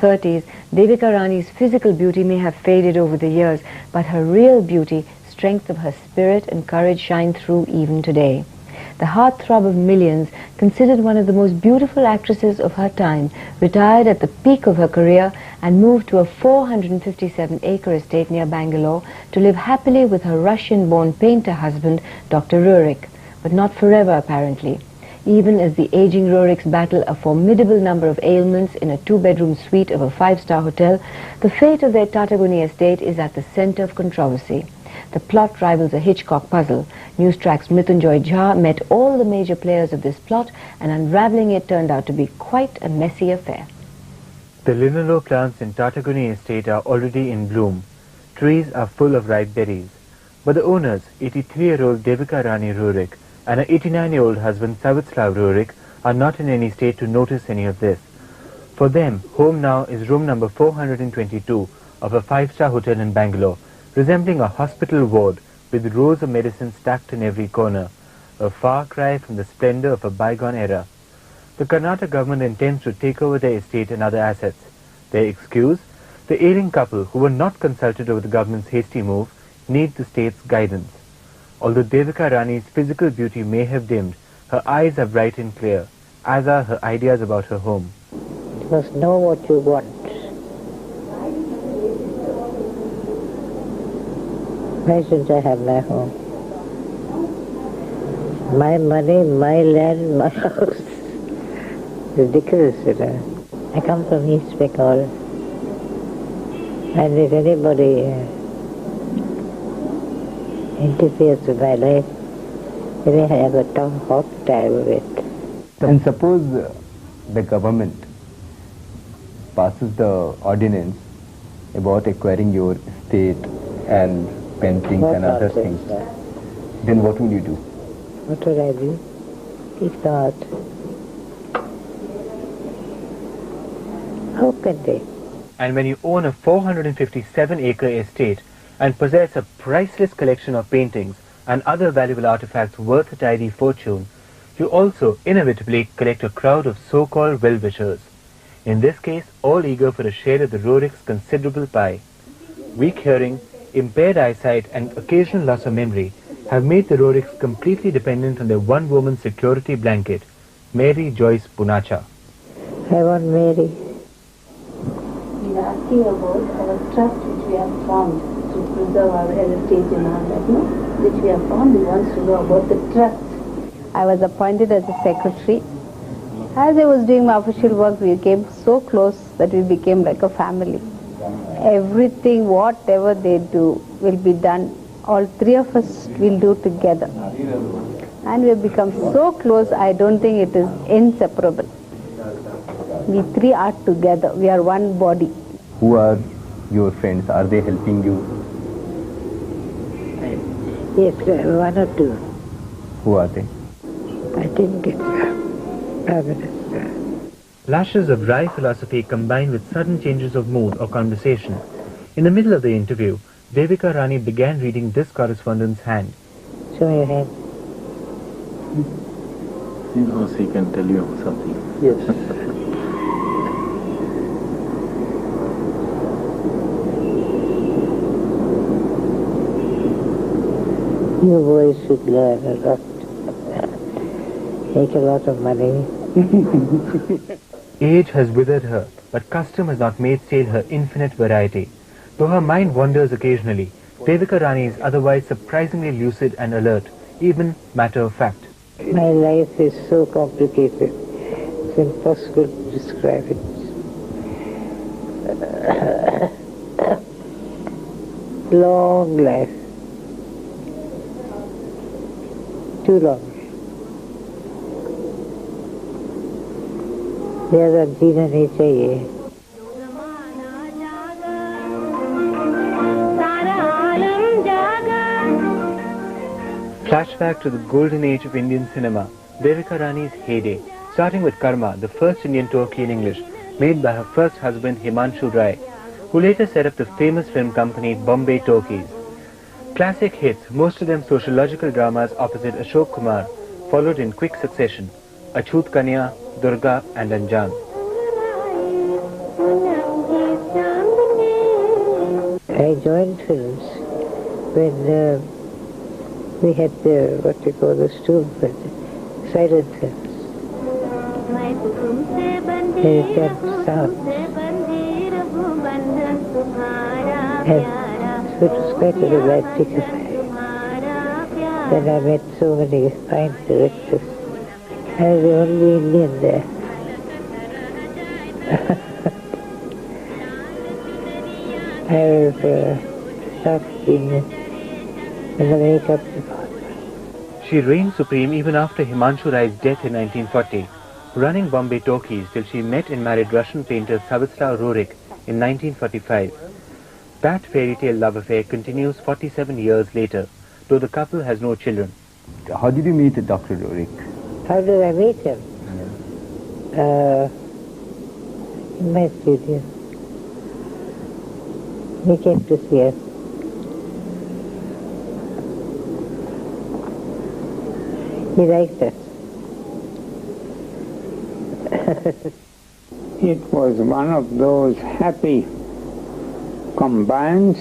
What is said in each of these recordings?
30s, Devika Rani's physical beauty may have faded over the years, but her real beauty, strength of her spirit and courage shine through even today. The heartthrob of millions, considered one of the most beautiful actresses of her time, retired at the peak of her career and moved to a 457-acre estate near Bangalore to live happily with her Russian-born painter husband, Dr. Rerich. But not forever, apparently. Even as the aging Rerichs battle a formidable number of ailments in a two-bedroom suite of a five-star hotel, the fate of their Tataguni estate is at the center of controversy. The plot rivals a Hitchcock puzzle. Newstrack's Mrityunjay Jha met all the major players of this plot, and unraveling it turned out to be quite a messy affair. The linalool plants in Tataguni estate are already in bloom. Trees are full of ripe berries. But the owners, 83-year-old Devika Rani Rerich and her 89-year-old husband Savislav Rerich, are not in any state to notice any of this. For them, home now is room number 422 of a five-star hotel in Bangalore, resembling a hospital ward with rows of medicines stacked in every corner, a far cry from the splendor of a bygone era. The Karnataka government intends to take over their estate and other assets. Their excuse? The ailing couple, who were not consulted over the government's hasty move, need the state's guidance. Although Devika Rani's physical beauty may have dimmed, her eyes are bright and clear, as are her ideas about her home. You must know what you want. Why should I have my home? My money, my land, my house. Ridiculous, you know. I come from East Bengal, and if anybody interferes with my life, they may have a hot time of it. And suppose the government passes the ordinance about acquiring your estate and paintings and other things, then what will you do? What will I do? If not, how can they? And when you own a 457-acre estate and possess a priceless collection of paintings and other valuable artifacts worth a tidy fortune, you also inevitably collect a crowd of so-called well-wishers. In this case, all eager for a share of the Rerich's considerable pie. Weak hearing, impaired eyesight and occasional loss of memory have made the Rerichs completely dependent on their one-woman security blanket, Mary Joyce Punacha. I want Mary. We are asking about our trust which we have formed to preserve our heritage and all that, no? Which we have formed. We want to know about the trust. I was appointed as a secretary. As I was doing my official work, we came so close that we became like a family. Everything, whatever they do, will be done. All three of us will do together. And we have become so close, I don't think it is inseparable. We three are together. We are one body. Who are your friends? Are they helping you? Yes, one or two. Who are they? I didn't get permanent. Lashes of wry philosophy combined with sudden changes of mood or conversation. In the middle of the interview, Devika Rani began reading this correspondent's hand. Show your hand. He can tell you something. Yes. You boys should learn a lot. Make a lot of money. Age has withered her, but custom has not made stale her infinite variety. Though her mind wanders occasionally, Devika Rani is otherwise surprisingly lucid and alert, even matter-of-fact. My life is so complicated, it's impossible to describe it. Long life. Too long. ज़्यादा जीना नहीं चाहिए. Flashback to the golden age of Indian cinema, Devika Rani's heyday, starting with Karma, the first Indian talkie in English, made by her first husband Himanshu Rai, who later set up the famous film company Bombay Talkies. Classic hits, most of them sociological dramas opposite Ashok Kumar, followed in quick succession, Achut Kanya, Durga and Anjan. I joined films when we had what we call the stool, silent films. They kept sound. And it was quite a romantic affair. Then I met so many fine directors. I was the only Indian there. I was shocked in the makeup department. She reigned supreme even after Himanshu Rai's death in 1940, running Bombay talkies till she met and married Russian painter Savislav Roerich in 1945. That fairy tale love affair continues 47 years later, though the couple has no children. How did you meet Dr. Roerich? How did I meet him? In my studio. He came to see us. He liked us. It was one of those happy combines,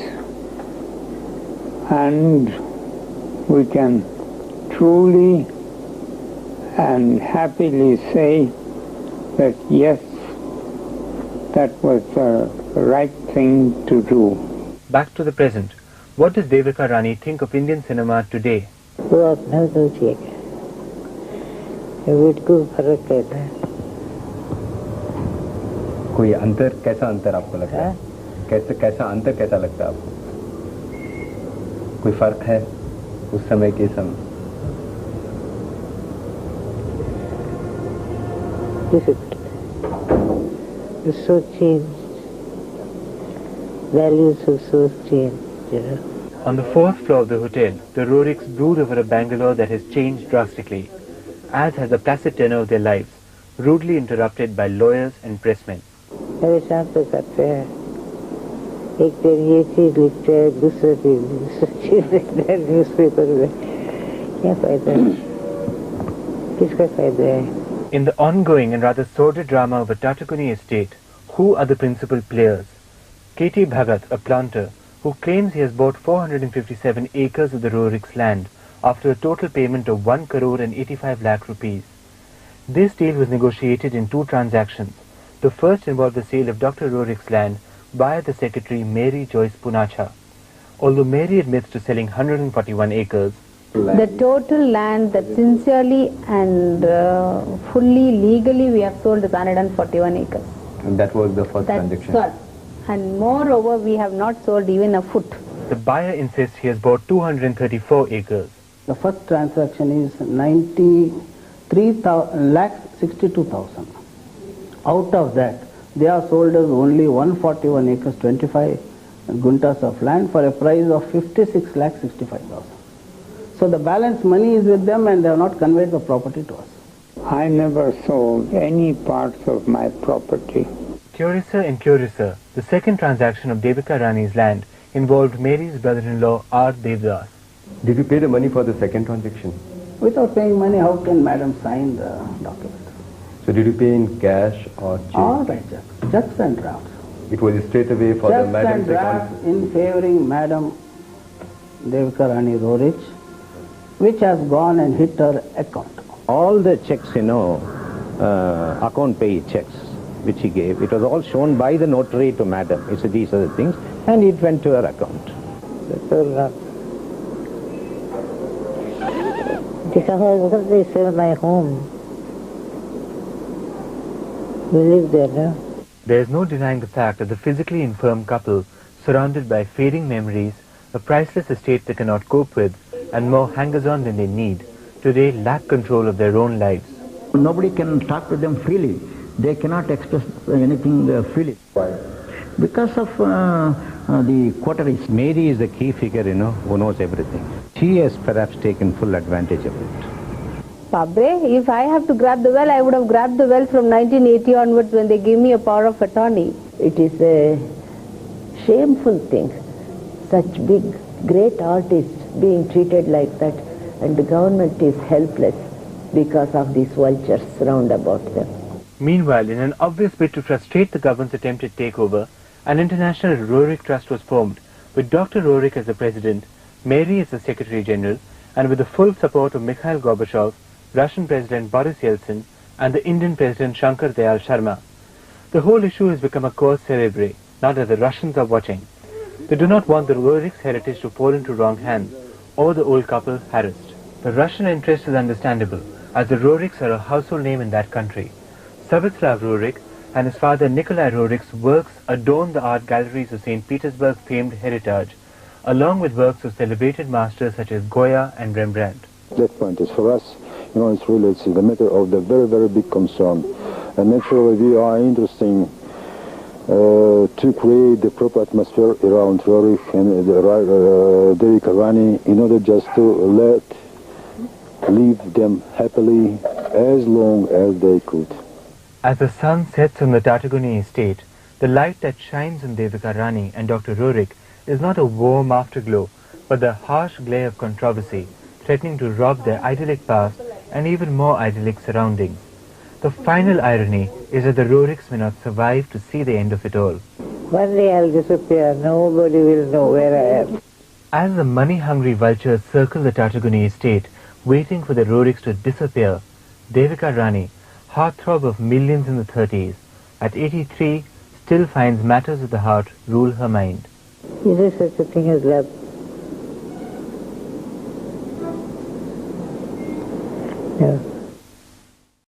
and we can truly and happily say that yes, that was the right thing to do. Back to the present. What does Devika Rani think of Indian cinema today? वो अपना सोचिएगा, बिल्कुल फर्क रहता है. कोई अंतर, कैसा अंतर आपको लगता है? कैसा अंतर कैसा लगता है आपको? कोई फर्क है उस समय के समय? It's so changed. Values have so changed, you know. On the 4th floor of the hotel, the Roerichs brood over a Bangalore that has changed drastically, as has the placid tenor of their lives, rudely interrupted by lawyers and pressmen. अरे शाम तो करते हैं. एक दिन ये चीज लिखते हैं, दूसरे दिन दूसरी चीज लिखते हैं न्यूज़पेपर में. क्या फायदा है? किसका फायदा है? In the ongoing and rather sordid drama of a Tatakuni estate, who are the principal players? K.T. Bhagat, a planter, who claims he has bought 457 acres of the Roerichs' land after a total payment of 1 crore and 85 lakh rupees. This deal was negotiated in 2 transactions. The first involved the sale of Dr. Roerich's land by the secretary Mary Joyce Punacha. Although Mary admits to selling 141 acres, the total land that sincerely and fully legally we have sold is 141 acres. And that was the first transaction. Sold. And moreover, we have not sold even a foot. the buyer insists he has bought 234 acres. The first transaction is 93,62,000. Out of that, they are sold as only 141 acres, 25 guntas of land for a price of 56,65,000. So the balance money is with them and they have not conveyed the property to us. I never sold any parts of my property. Curiouser and curiouser, the second transaction of Devika Rani's land involved Mary's brother-in-law R. Devdas. Did you pay the money for the second transaction? Without paying money, how can madam sign the document? So did you pay in cash or check? All right, checks and drafts. It was straight away for the Checks madam's and drafts account? in favoring Madam Devika Rani Roerich, which has gone and hit her account. All the checks, account pay checks, which he gave, it was all shown by the notary to madam. He said these are the things, and it went to her account. That's all right. Because they sell my home. We live there now. There is no denying the fact that the physically infirm couple, surrounded by fading memories, a priceless estate they cannot cope with, and more hangers-on than they need, today lack control of their own lives. Nobody can talk to them freely. They cannot express anything freely. Why? Because of the quotaries. Mary is the key figure, who knows everything. She has perhaps taken full advantage of it. Babre, if I have to grab the well, I would have grabbed the well from 1980 onwards when they gave me a power of attorney. It is a shameful thing, such big, great artists being treated like that, and the government is helpless because of these vultures round about them. Meanwhile, in an obvious bid to frustrate the government's attempted takeover, an international Roerich trust was formed with Dr. Rerihov as the president, Mary as the Secretary General, and with the full support of Mikhail Gorbachev, Russian President Boris Yeltsin, and the Indian President Shankar Dayal Sharma. The whole issue has become a cause célèbre, now that the Russians are watching. They do not want the Rerich's heritage to fall into wrong hands, or the old couple harassed. The Russian interest is understandable, as the Rerichs are a household name in that country. Savislav Rerich and his father Nikolai Rerich's works adorn the art galleries of St. Petersburg's famed Heritage, along with works of celebrated masters such as Goya and Rembrandt. That point is for us, it's really the matter of the very, very big concern. And naturally we are interested to create the proper atmosphere around Rerich and Devika Rani in order just to leave them happily as long as they could. As the sun sets on the Tataguni estate, the light that shines on Devika Rani and Dr. Rerich is not a warm afterglow, but the harsh glare of controversy, threatening to rob their idyllic past and even more idyllic surroundings. The final irony is that the Rerichs may not survive to see the end of it all. One day I'll disappear, nobody will know where I am. As the money-hungry vultures circle the Tataguni estate, waiting for the Rerichs to disappear, Devika Rani, heartthrob of millions in the 30s, at 83, still finds matters of the heart rule her mind. Is there such a thing as love? No.